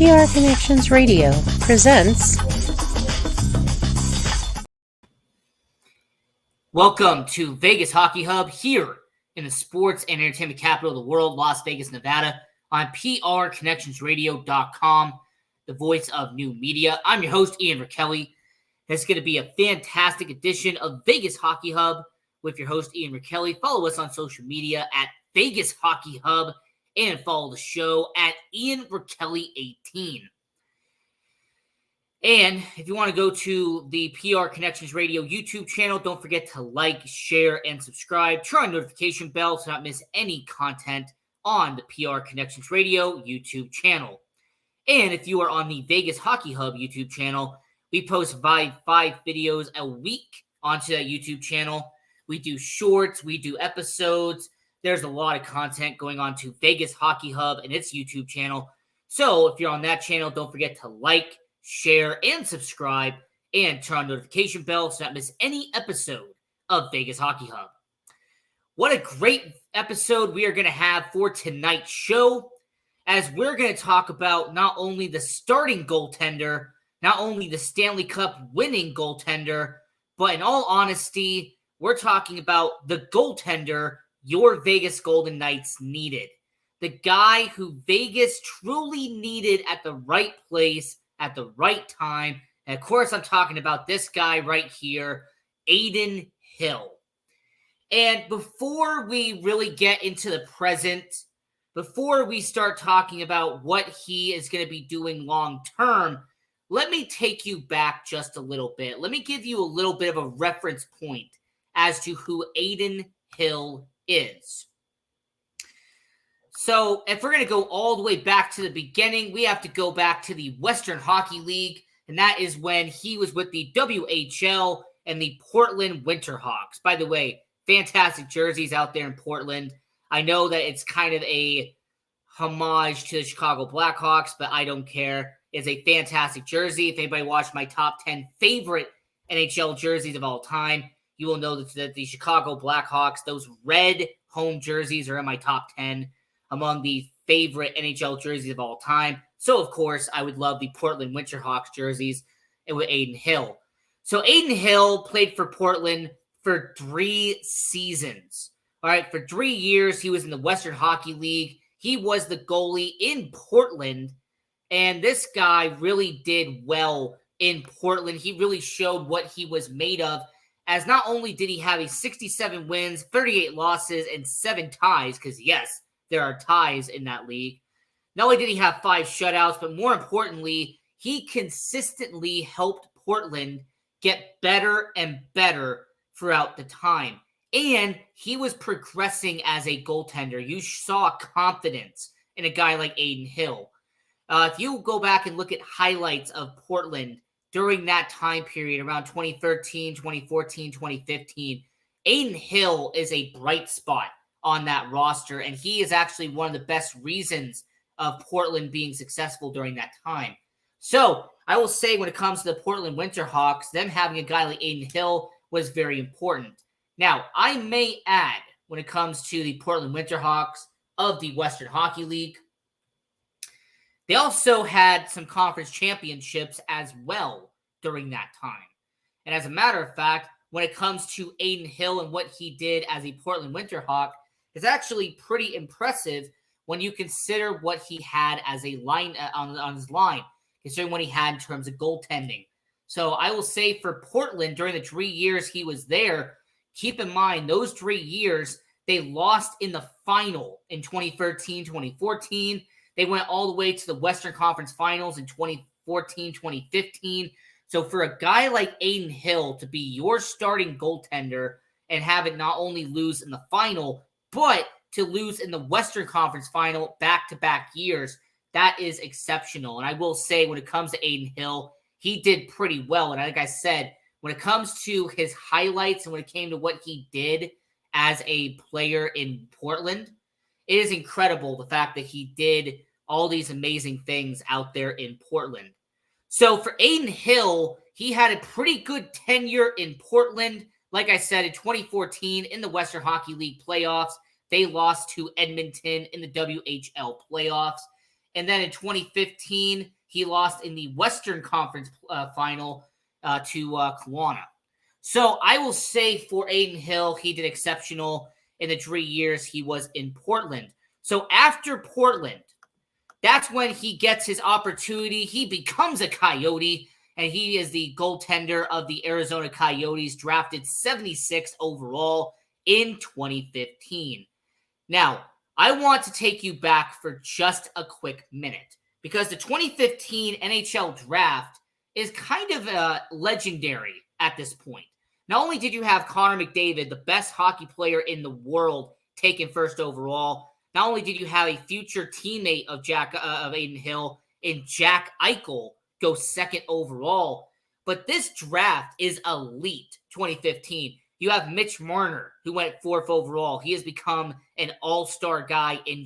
PR Connections Radio presents. Welcome to Vegas Hockey Hub here in the sports and entertainment capital of the world, Las Vegas, Nevada, on prconnectionsradio.com, the voice of new media. I'm your host, Ian Rachiele. It's going to be a fantastic edition of Vegas Hockey Hub with your host, Ian Rachiele. Follow us on social media at Vegas Hockey Hub and follow the show at Ian Rachiele18. And if you want to go to the PR Connections Radio YouTube channel, don't forget to like, share, and subscribe. Turn on the notification bell to not miss any content on the PR Connections Radio YouTube channel. And if you are on the Vegas Hockey Hub YouTube channel, we post five videos a week onto that YouTube channel. We do shorts, we do episodes. There's a lot of content going on to Vegas Hockey Hub and its YouTube channel. So if you're on that channel, don't forget to like, share, and subscribe, and turn on the notification bell so not miss any episode of Vegas Hockey Hub. What a great episode we are going to have for tonight's show, as we're going to talk about not only the starting goaltender, not only the Stanley Cup winning goaltender, but in all honesty, we're talking about the goaltender your Vegas Golden Knights needed. The guy who Vegas truly needed at the right place at the right time. And of course, I'm talking about this guy right here, Adin Hill. And before we really get into the present, before we start talking about what he is going to be doing long term, let me take you back just a little bit. Let me give you a little bit of a reference point as to who Adin Hill is. So if we're going to go all the way back to the beginning, we have to go back to the Western Hockey League, and that is when he was with the WHL and the Portland Winterhawks. By the way, fantastic jerseys out there in Portland. I know that it's kind of a homage to the Chicago Blackhawks, but I don't care. It's a fantastic jersey. If anybody watched my top 10 favorite NHL jerseys of all time, you will know that the Chicago Blackhawks, those red home jerseys, are in my top 10 among the favorite NHL jerseys of all time. So, of course, I would love the Portland Winterhawks jerseys with Adin Hill. So, Adin Hill played for Portland for 3 seasons. All right, for 3 years, he was in the Western Hockey League. He was the goalie in Portland, and this guy really did well in Portland. He really showed what he was made of, as not only did he have a 67 wins, 38 losses, and 7 ties, because yes, there are ties in that league. Not only did he have 5 shutouts, but more importantly, he consistently helped Portland get better and better throughout the time. And he was progressing as a goaltender. You saw confidence in a guy like Adin Hill. If you go back and look at highlights of Portland during that time period, around 2013, 2014, 2015, Adin Hill is a bright spot on that roster, and he is actually one of the best reasons of Portland being successful during that time. So I will say, when it comes to the Portland Winterhawks, them having a guy like Adin Hill was very important. Now, I may add, when it comes to the Portland Winterhawks of the Western Hockey League, they also had some conference championships as well during that time. And as a matter of fact, when it comes to Adin Hill and what he did as a Portland Winterhawk, it's actually pretty impressive when you consider what he had as a line on his line, considering what he had in terms of goaltending. So I will say, for Portland, during the 3 years he was there, keep in mind, those 3 years, they lost in the final in 2013, 2014. They went all the way to the Western Conference Finals in 2014, 2015. So for a guy like Adin Hill to be your starting goaltender and have it not only lose in the final, but to lose in the Western Conference Final back-to-back years, that is exceptional. And I will say, when it comes to Adin Hill, he did pretty well. And like I said, when it comes to his highlights and when it came to what he did as a player in Portland, it is incredible the fact that he did all these amazing things out there in Portland. So for Adin Hill, he had a pretty good tenure in Portland. Like I said, in 2014, in the Western Hockey League playoffs, they lost to Edmonton in the WHL playoffs. And then in 2015, he lost in the Western Conference final to Kelowna. So I will say for Adin Hill, he did exceptional in the 3 years he was in Portland. So after Portland, that's when he gets his opportunity. He becomes a Coyote, and he is the goaltender of the Arizona Coyotes, drafted 76th overall in 2015. Now, I want to take you back for just a quick minute, because the 2015 NHL draft is kind of legendary at this point. Not only did you have Connor McDavid, the best hockey player in the world, taken first overall, not only did you have a future teammate of Adin Hill in Jack Eichel go second overall, but this draft is elite. 2015. You have Mitch Marner, who went fourth overall. He has become an all-star guy in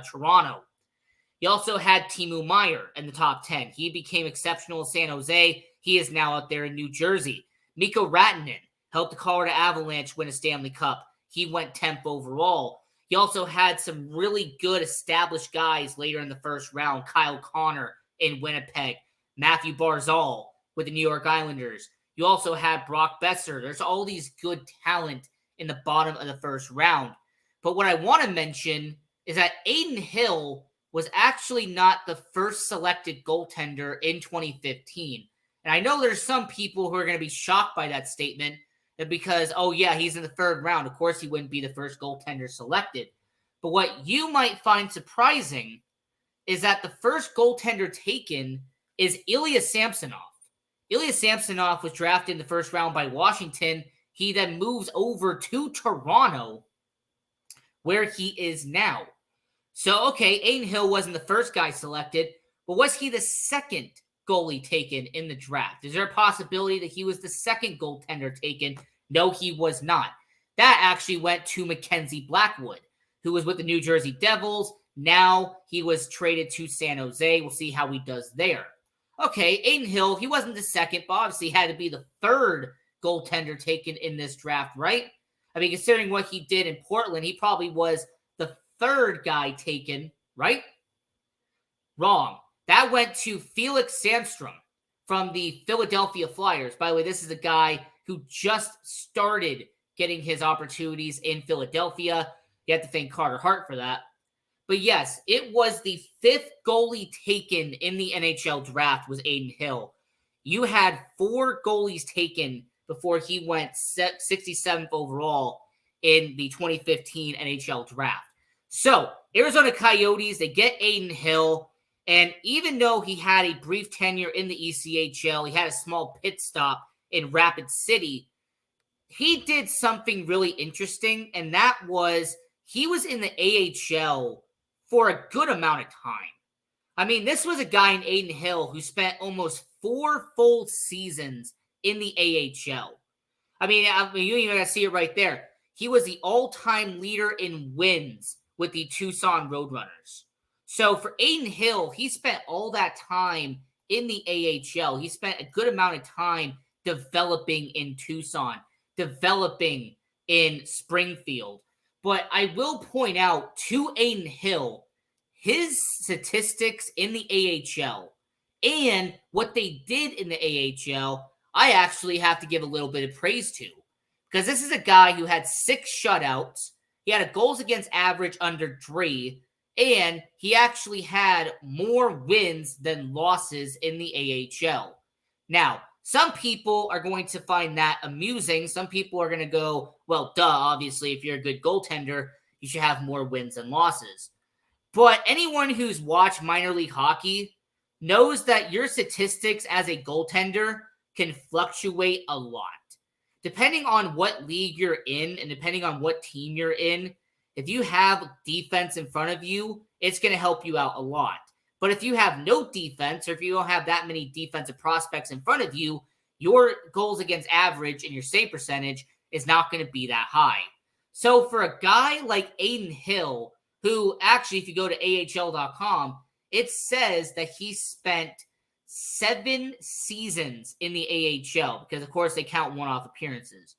Toronto. You also had Timo Meier in the top 10. He became exceptional in San Jose. He is now out there in New Jersey. Mikko Rantanen helped the Colorado Avalanche win a Stanley Cup. He went 10th overall. He also had some really good established guys later in the first round. Kyle Connor in Winnipeg. Matthew Barzal with the New York Islanders. You also had Brock Besser. There's all these good talent in the bottom of the first round. But what I want to mention is that Adin Hill was actually not the first selected goaltender in 2015. And I know there's some people who are going to be shocked by that statement, because, oh yeah, he's in the third round. Of course he wouldn't be the first goaltender selected. But what you might find surprising is that the first goaltender taken is Ilya Samsonov. Ilya Samsonov was drafted in the first round by Washington. He then moves over to Toronto, where he is now. So, okay, Adin Hill wasn't the first guy selected, but was he the second goalie taken in the draft? Is there a possibility that he was the second goaltender taken? No, he was not. That actually went to Mackenzie Blackwood, who was with the New Jersey Devils. Now he was traded to San Jose. We'll see how he does there. Okay, Adin Hill, he wasn't the second, but obviously had to be the third goaltender taken in this draft, right? I mean, considering what he did in Portland, he probably was the third guy taken, right? Wrong. That went to Felix Sandstrom from the Philadelphia Flyers. By the way, this is a guy who just started getting his opportunities in Philadelphia. You have to thank Carter Hart for that. But yes, it was the fifth goalie taken in the NHL draft was Adin Hill. You had 4 goalies taken before he went 67th overall in the 2015 NHL draft. So, Arizona Coyotes, they get Adin Hill. And even though he had a brief tenure in the ECHL, he had a small pit stop in Rapid City, he did something really interesting, and that was he was in the AHL for a good amount of time. I mean, this was a guy in Adin Hill who spent almost 4 full seasons in the AHL. I mean, you even got to see it right there. He was the all-time leader in wins with the Tucson Roadrunners. So for Adin Hill, he spent all that time in the AHL. He spent a good amount of time developing in Tucson, developing in Springfield. But I will point out to Adin Hill, his statistics in the AHL and what they did in the AHL, I actually have to give a little bit of praise to. Because this is a guy who had 6 shutouts. He had a goals against average under 3. And he actually had more wins than losses in the AHL. Now, some people are going to find that amusing. Some people are going to go, well, duh, obviously, if you're a good goaltender, you should have more wins than losses. But anyone who's watched minor league hockey knows that your statistics as a goaltender can fluctuate a lot. Depending on what league you're in and depending on what team you're in, if you have defense in front of you, it's going to help you out a lot. But if you have no defense, or if you don't have that many defensive prospects in front of you, your goals against average and your save percentage is not going to be that high. So for a guy like Adin Hill, who actually, if you go to AHL.com, it says that he spent 7 seasons in the AHL, because of course they count one-off appearances.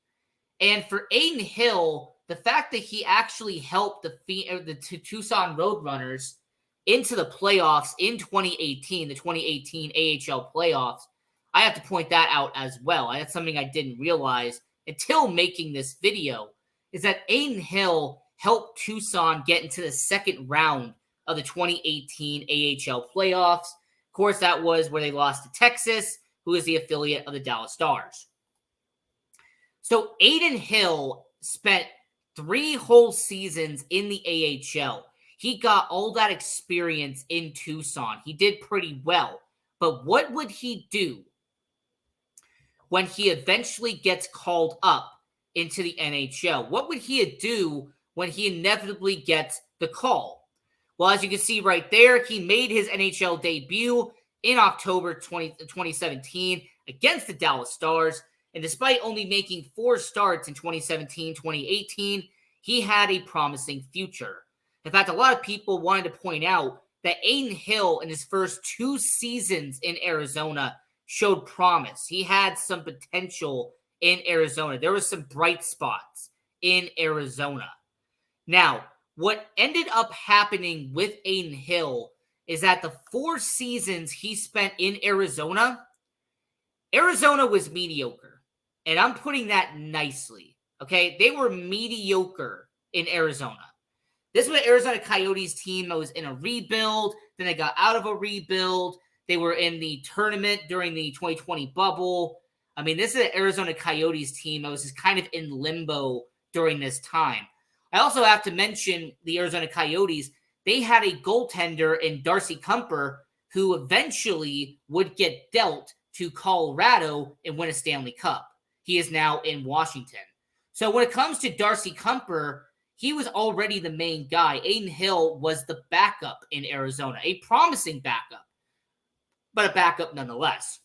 And for Adin Hill, the fact that he actually helped the Tucson Roadrunners into the playoffs in 2018, the 2018 AHL playoffs. I have to point that out as well. That's something I didn't realize until making this video, is that Adin Hill helped Tucson get into the second round of the 2018 AHL playoffs. Of course, that was where they lost to Texas, who is the affiliate of the Dallas Stars. So Adin Hill spent 3 whole seasons in the AHL. He got all that experience in Tucson. He did pretty well. But what would he do when he eventually gets called up into the NHL? What would he do when he inevitably gets the call? Well, as you can see right there, he made his NHL debut in October 2017 against the Dallas Stars. And despite only making 4 starts in 2017, 2018, he had a promising future. In fact, a lot of people wanted to point out that Adin Hill in his first 2 seasons in Arizona showed promise. He had some potential in Arizona. There were some bright spots in Arizona. Now, what ended up happening with Adin Hill is that the 4 seasons he spent in Arizona, Arizona was mediocre. And I'm putting that nicely, okay? They were mediocre in Arizona. This was an Arizona Coyotes team that was in a rebuild. Then they got out of a rebuild. They were in the tournament during the 2020 bubble. I mean, this is an Arizona Coyotes team that was just kind of in limbo during this time. I also have to mention the Arizona Coyotes. They had a goaltender in Darcy Kuemper who eventually would get dealt to Colorado and win a Stanley Cup. He is now in Washington. So when it comes to Darcy Kuemper, he was already the main guy. Adin Hill was the backup in Arizona, a promising backup, but a backup nonetheless.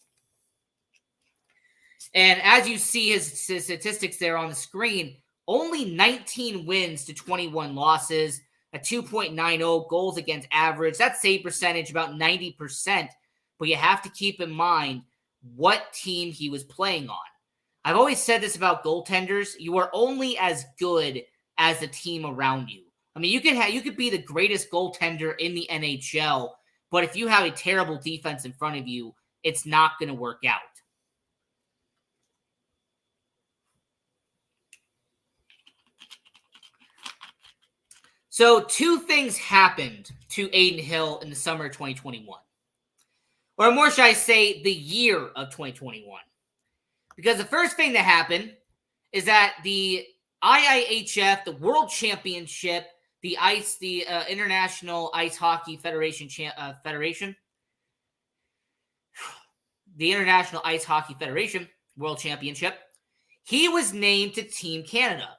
And as you see his statistics there on the screen, only 19 wins to 21 losses, a 2.90 goals against average. That save percentage about 90%, but you have to keep in mind what team he was playing on. I've always said this about goaltenders. You are only as good as the team around you. I mean, you could be the greatest goaltender in the NHL, but if you have a terrible defense in front of you, it's not going to work out. So 2 things happened to Adin Hill in the summer of 2021. Or more should I say, the year of 2021. Because the first thing that happened is that the IIHF, the World Championship, the International Ice Hockey Federation, the International Ice Hockey Federation World Championship, he was named to Team Canada.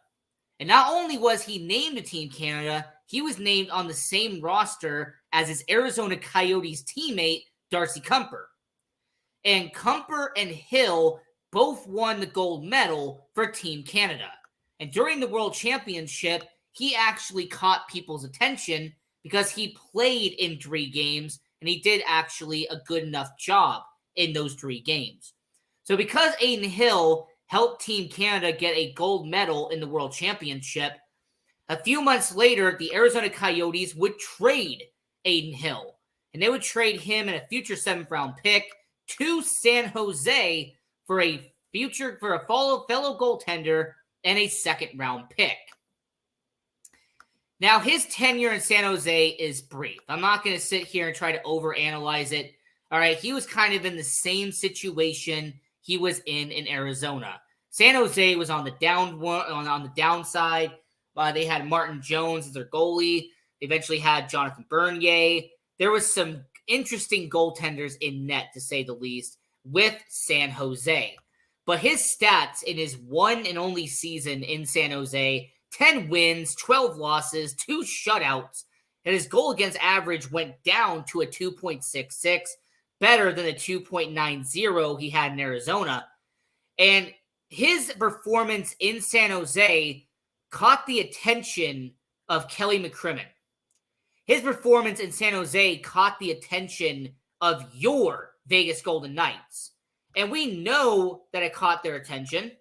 And not only was he named to Team Canada, he was named on the same roster as his Arizona Coyotes teammate, Darcy Kuemper. And Kuemper and Hill both won the gold medal for Team Canada. And during the World Championship, he actually caught people's attention because he played in 3 games, and he did actually a good enough job in those 3 games. So because Adin Hill helped Team Canada get a gold medal in the World Championship, a few months later, the Arizona Coyotes would trade Adin Hill. And they would trade him and a future 7th round pick to San Jose for a fellow goaltender and a 2nd round pick. Now, his tenure in San Jose is brief. I'm not going to sit here and try to overanalyze it. All right, he was kind of in the same situation he was in Arizona. San Jose was on the downside. They had Martin Jones as their goalie. They eventually had Jonathan Bernier. There was some interesting goaltenders in net, to say the least, with San Jose. But his stats in his one and only season in San Jose, 10 wins, 12 losses, 2 shutouts, and his goal against average went down to a 2.66, better than the 2.90 he had in Arizona. And his performance in San Jose caught the attention of Kelly McCrimmon. His performance in San Jose caught the attention of your Vegas Golden Knights. And we know that it caught their attention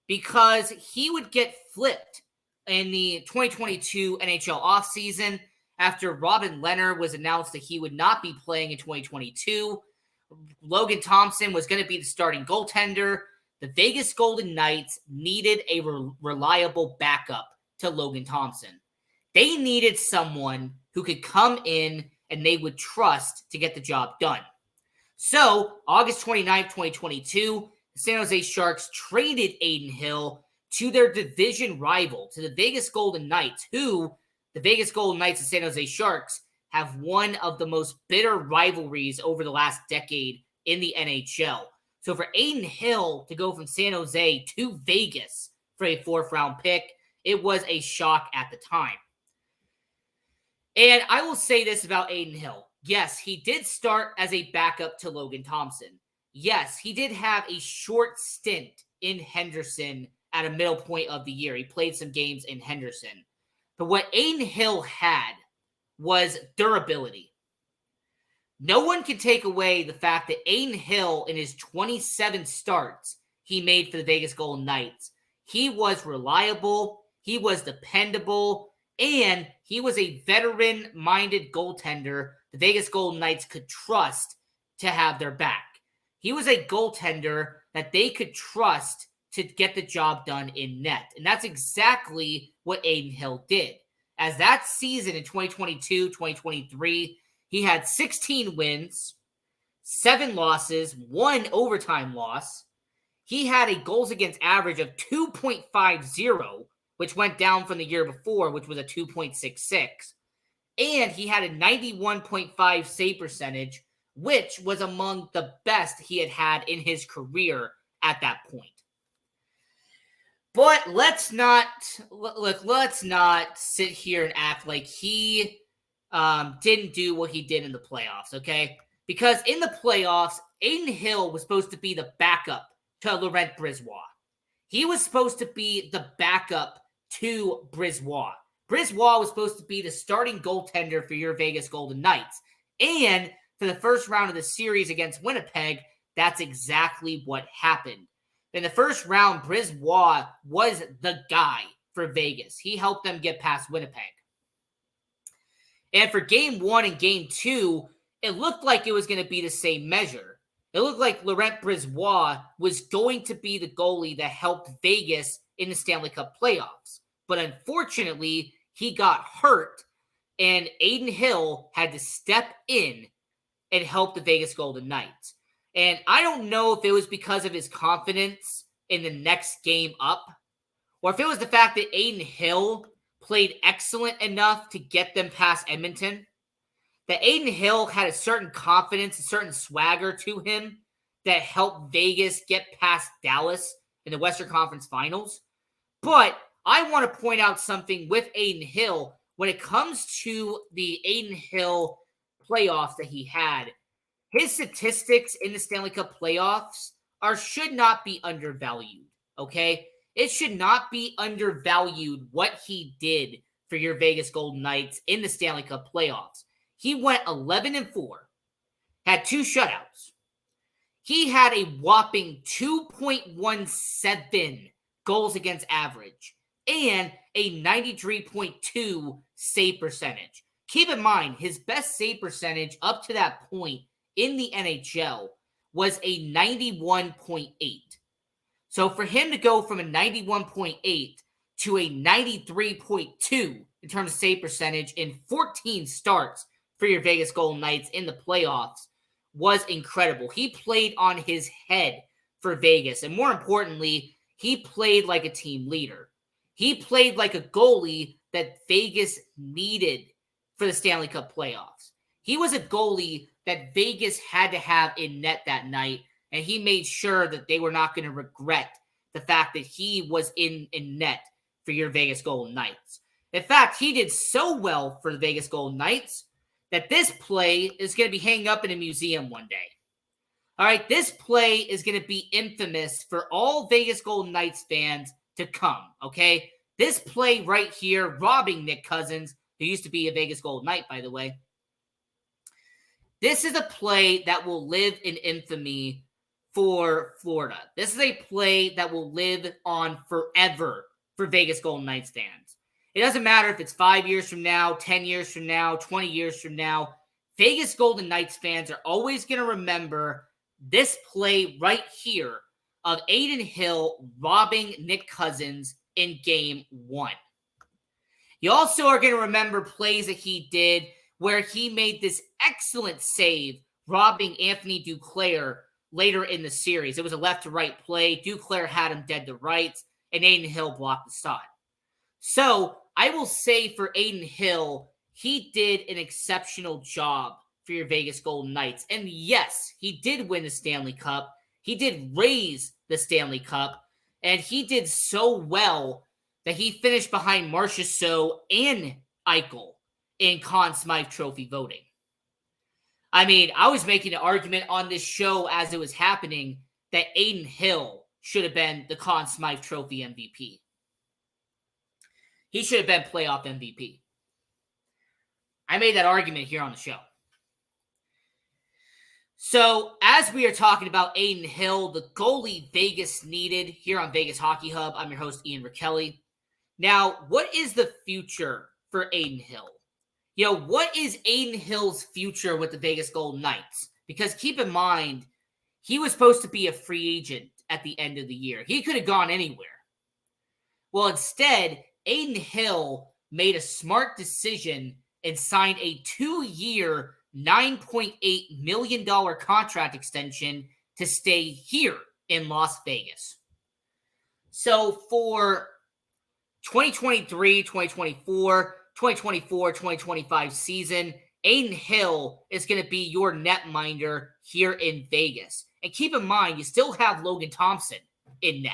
because he would get flipped in the 2022 NHL offseason after Robin Leonard was announced that he would not be playing in 2022. Logan Thompson was going to be the starting goaltender. The Vegas Golden Knights needed a reliable backup to Logan Thompson. They needed someone who could come in and they would trust to get the job done. So, August 29th, 2022, the San Jose Sharks traded Adin Hill to their division rival, to the Vegas Golden Knights, who the Vegas Golden Knights and San Jose Sharks have one of the most bitter rivalries over the last decade in the NHL. So for Adin Hill to go from San Jose to Vegas for a 4th-round pick, it was a shock at the time. And I will say this about Adin Hill. Yes, he did start as a backup to Logan Thompson. Yes, he did have a short stint in Henderson at a middle point of the year. He played some games in Henderson. But what Adin Hill had was durability. No one can take away the fact that Adin Hill, in his 27 starts he made for the Vegas Golden Knights, he was reliable, he was dependable, and he was a veteran-minded goaltender the Vegas Golden Knights could trust to have their back. He was a goaltender that they could trust to get the job done in net. And that's exactly what Adin Hill did. As that season in 2022-2023, he had 16 wins, 7 losses, 1 overtime loss. He had a goals against average of 2.50, which went down from the year before, which was a 2.66. And he had a 91.5 save percentage, which was among the best he had in his career at that point. But let's not sit here and act like he didn't do what he did in the playoffs, okay? Because in the playoffs, Adin Hill was supposed to be the backup to Laurent Brisebois. He was supposed to be the backup to Brisebois. Brisebois was supposed to be the starting goaltender for your Vegas Golden Knights. And for the first round of the series against Winnipeg, that's exactly what happened. In the first round, Brisebois was the guy for Vegas. He helped them get past Winnipeg. And for Game 1 and Game 2, it looked like it was going to be the same measure. It looked like Laurent Brisebois was going to be the goalie that helped Vegas in the Stanley Cup playoffs. But unfortunately, he got hurt, and Adin Hill had to step in and help the Vegas Golden Knights. And I don't know if it was because of his confidence in the next game up, or if it was the fact that Adin Hill played excellent enough to get them past Edmonton, that Adin Hill had a certain confidence, a certain swagger to him that helped Vegas get past Dallas in the Western Conference Finals. But I want to point out something with Adin Hill when it comes to the Adin Hill playoffs that he had. His statistics in the Stanley Cup playoffs should not be undervalued, okay? It should not be undervalued what he did for your Vegas Golden Knights in the Stanley Cup playoffs. He went 11-4, had 2 shutouts. He had a whopping 2.17 goals against average and a 93.2 save percentage. Keep in mind, his best save percentage up to that point in the NHL was a 91.8. So for him to go from a 91.8 to a 93.2 in terms of save percentage in 14 starts for your Vegas Golden Knights in the playoffs was incredible. He played on his head for Vegas, and more importantly, he played like a team leader. He played like a goalie that Vegas needed for the Stanley Cup playoffs. He was a goalie that Vegas had to have in net that night, and he made sure that they were not going to regret the fact that he was in net for your Vegas Golden Knights. In fact, he did so well for the Vegas Golden Knights that this play is going to be hanging up in a museum one day. All right, this play is going to be infamous for all Vegas Golden Knights fans to come, okay? This play right here, robbing Nick Cousins, who used to be a Vegas Golden Knight, by the way. This is a play that will live in infamy for Florida. This is a play that will live on forever for Vegas Golden Knights fans. It doesn't matter if it's 5 years from now, 10 years from now, 20 years from now. Vegas Golden Knights fans are always going to remember this play right here of Adin Hill robbing Nick Cousins in Game 1. You also are going to remember plays that he did where he made this excellent save robbing Anthony Duclair later in the series. It was a left-to-right play. Duclair had him dead to rights, and Adin Hill blocked the shot. So I will say for Adin Hill, he did an exceptional job for your Vegas Golden Knights. And yes, he did win the Stanley Cup. He did raise the Stanley Cup. And he did so well that he finished behind Marchessault and Eichel in Conn Smythe Trophy voting. I mean, I was making an argument on this show as it was happening that Adin Hill should have been the Conn Smythe Trophy MVP. He should have been playoff MVP. I made that argument here on the show. So, as we are talking about Adin Hill, the goalie Vegas needed here on Vegas Hockey Hub, I'm your host, Ian Rachiele. Now, what is the future for Adin Hill? You know, what is Adin Hill's future with the Vegas Golden Knights? Because keep in mind, he was supposed to be a free agent at the end of the year. He could have gone anywhere. Well, instead, Adin Hill made a smart decision and signed a 2-year, $9.8 million contract extension to stay here in Las Vegas. So for 2023, 2024, 2024, 2025 season, Adin Hill is going to be your netminder here in Vegas. And keep in mind, you still have Logan Thompson in net.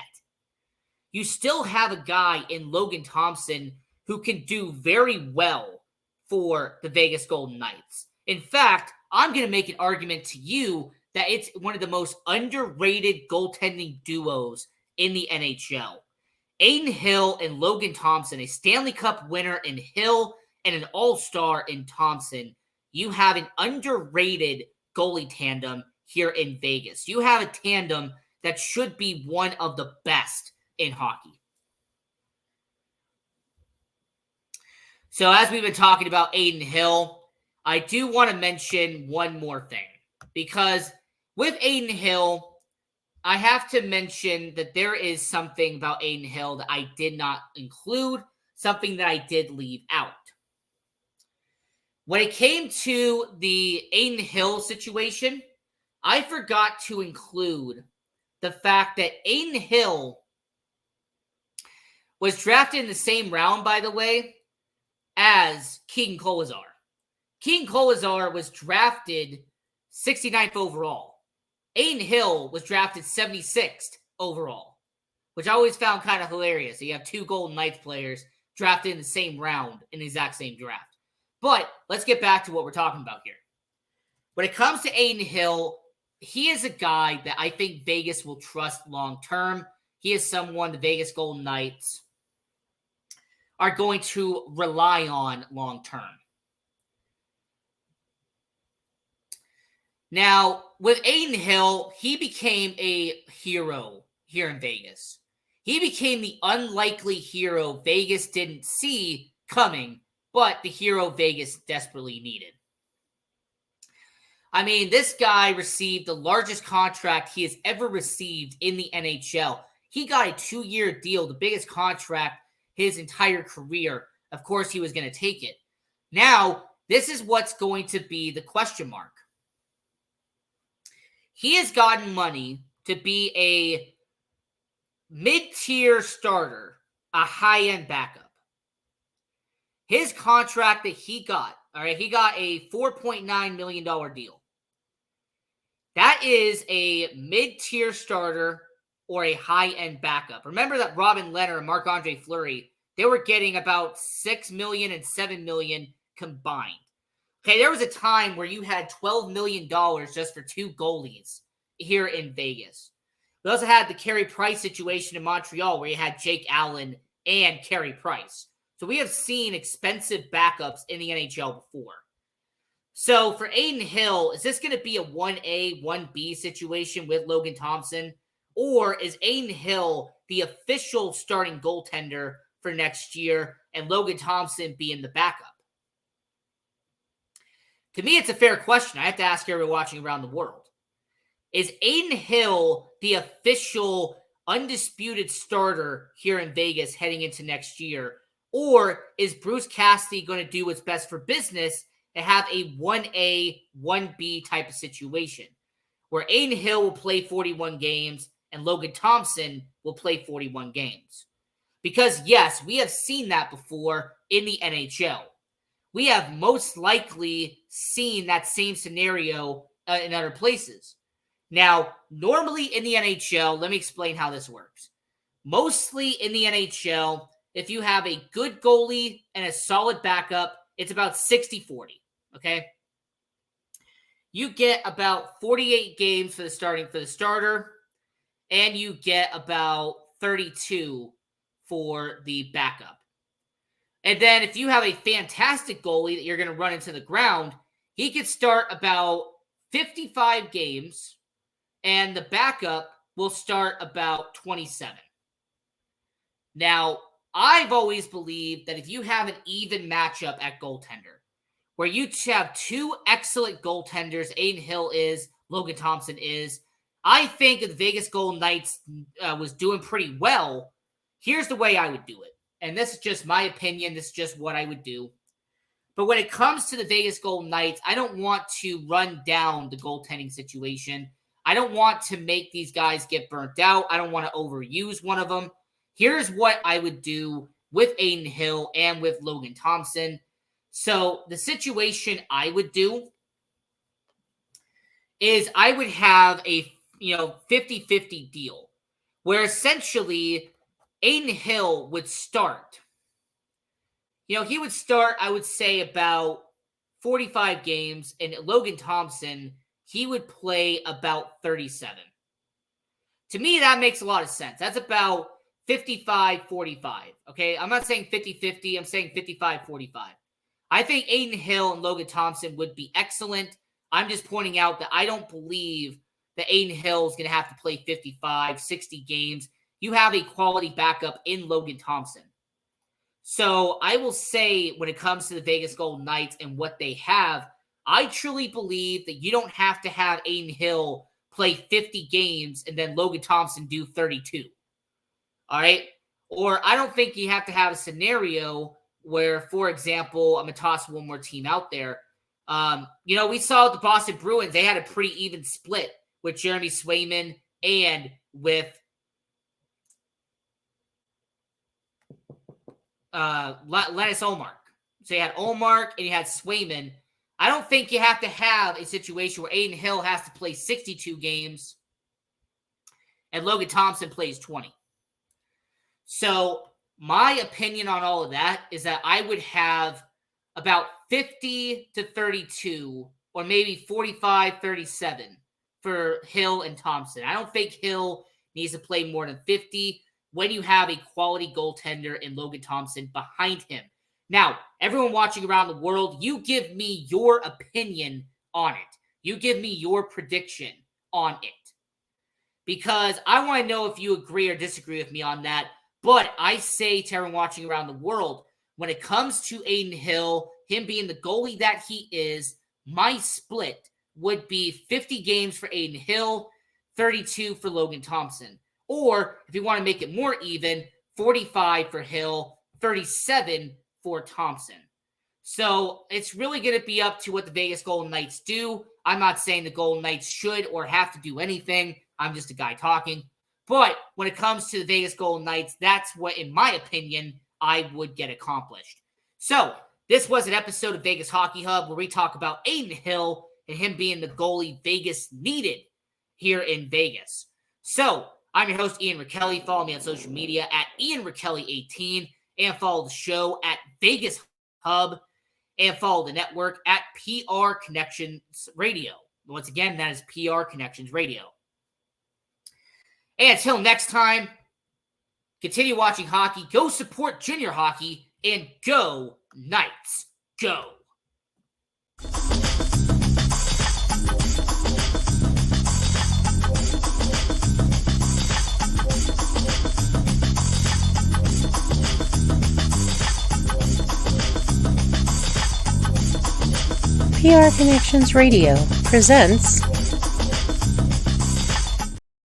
You still have a guy in Logan Thompson who can do very well for the Vegas Golden Knights. In fact, I'm going to make an argument to you that it's one of the most underrated goaltending duos in the NHL. Adin Hill and Logan Thompson, a Stanley Cup winner in Hill and an all-star in Thompson. You have an underrated goalie tandem here in Vegas. You have a tandem that should be one of the best in hockey. So as we've been talking about Adin Hill, I do want to mention one more thing. Because with Adin Hill, I have to mention that there is something about Adin Hill that I did not include, something that I did leave out. When it came to the Adin Hill situation, I forgot to include the fact that Adin Hill was drafted in the same round, by the way, as Keegan Kolesar. Keegan Kolesar was drafted 69th overall. Adin Hill was drafted 76th overall, which I always found kind of hilarious. You have two Golden Knights players drafted in the same round in the exact same draft. But let's get back to what we're talking about here. When it comes to Adin Hill, he is a guy that I think Vegas will trust long-term. He is someone the Vegas Golden Knights are going to rely on long-term. Now, with Adin Hill, he became a hero here in Vegas. He became the unlikely hero Vegas didn't see coming, but the hero Vegas desperately needed. I mean, this guy received the largest contract he has ever received in the NHL. He got a 2-year deal, the biggest contract his entire career. Of course, he was going to take it. Now, this is what's going to be the question mark. He has gotten money to be a mid-tier starter, a high-end backup. His contract that he got, all right, he got a $4.9 million deal. That is a mid-tier starter or a high-end backup. Remember that Robin Leonard and Marc-Andre Fleury, they were getting about $6 million and $7 million combined. Okay, there was a time where you had $12 million just for two goalies here in Vegas. We also had the Carey Price situation in Montreal where you had Jake Allen and Carey Price. So we have seen expensive backups in the NHL before. So for Adin Hill, is this going to be a 1A, 1B situation with Logan Thompson? Or is Adin Hill the official starting goaltender for next year? and Logan Thompson being the backup? To me, it's a fair question. I have to ask everyone watching around the world. Is Adin Hill the official undisputed starter here in Vegas heading into next year? Or is Bruce Cassidy going to do what's best for business and have a 1A, 1B type of situation where Adin Hill will play 41 games and Logan Thompson will play 41 games? Because, yes, we have seen that before in the NHL. We have most likely seen that same scenario in other places. Now, normally in the NHL, let me explain how this works. Mostly in the NHL, if you have a good goalie and a solid backup, it's about 60-40, okay? You get about 48 games for the starter, and you get about 32 for the backup. And then if you have a fantastic goalie that you're going to run into the ground, he could start about 55 games, and the backup will start about 27. Now, I've always believed that if you have an even matchup at goaltender, where you have two excellent goaltenders, Adin Hill is, Logan Thompson is, I think if the Vegas Golden Knights was doing pretty well, here's the way I would do it. And this is just my opinion. This is just what I would do. But when it comes to the Vegas Golden Knights, I don't want to run down the goaltending situation. I don't want to make these guys get burnt out. I don't want to overuse one of them. Here's what I would do with Adin Hill and with Logan Thompson. So the situation I would do is I would have a 50-50 deal where essentially Adin Hill would start. He would start, I would say, about 45 games, and Logan Thompson, he would play about 37. To me, that makes a lot of sense. That's about 55-45, okay? I'm not saying 50-50. I'm saying 55-45. I think Adin Hill and Logan Thompson would be excellent. I'm just pointing out that I don't believe that Adin Hill is going to have to play 55, 60 games. You have a quality backup in Logan Thompson. So I will say when it comes to the Vegas Golden Knights and what they have, I truly believe that you don't have to have Adin Hill play 50 games and then Logan Thompson do 32. All right? Or I don't think you have to have a scenario where, for example, I'm going to toss one more team out there. We saw with the Boston Bruins, they had a pretty even split with Jeremy Swayman and with Linus Ullmark. So you had Ullmark and you had Swayman. I don't think you have to have a situation where Adin Hill has to play 62 games and Logan Thompson plays 20. So my opinion on all of that is that I would have about 50-32 or maybe 45-37 for Hill and Thompson. I don't think Hill needs to play more than 50 when you have a quality goaltender in Logan Thompson behind him. Now, everyone watching around the world, you give me your opinion on it. You give me your prediction on it. Because I want to know if you agree or disagree with me on that. But I say to everyone watching around the world, when it comes to Adin Hill, him being the goalie that he is, my split would be 50 games for Adin Hill, 32 for Logan Thompson. Or, if you want to make it more even, 45 for Hill, 37 for Thompson. So, it's really going to be up to what the Vegas Golden Knights do. I'm not saying the Golden Knights should or have to do anything. I'm just a guy talking. But when it comes to the Vegas Golden Knights, that's what, in my opinion, I would get accomplished. So, this was an episode of Vegas Hockey Hub where we talk about Adin Hill and him being the goalie Vegas needed here in Vegas. So, I'm your host, Ian Rachiele. Follow me on social media at IanRachiele18 and follow the show at Vegas Hub and follow the network at PR Connections Radio. Once again, that is PR Connections Radio. And until next time, continue watching hockey, go support junior hockey, and go Knights, go! PR Connections Radio presents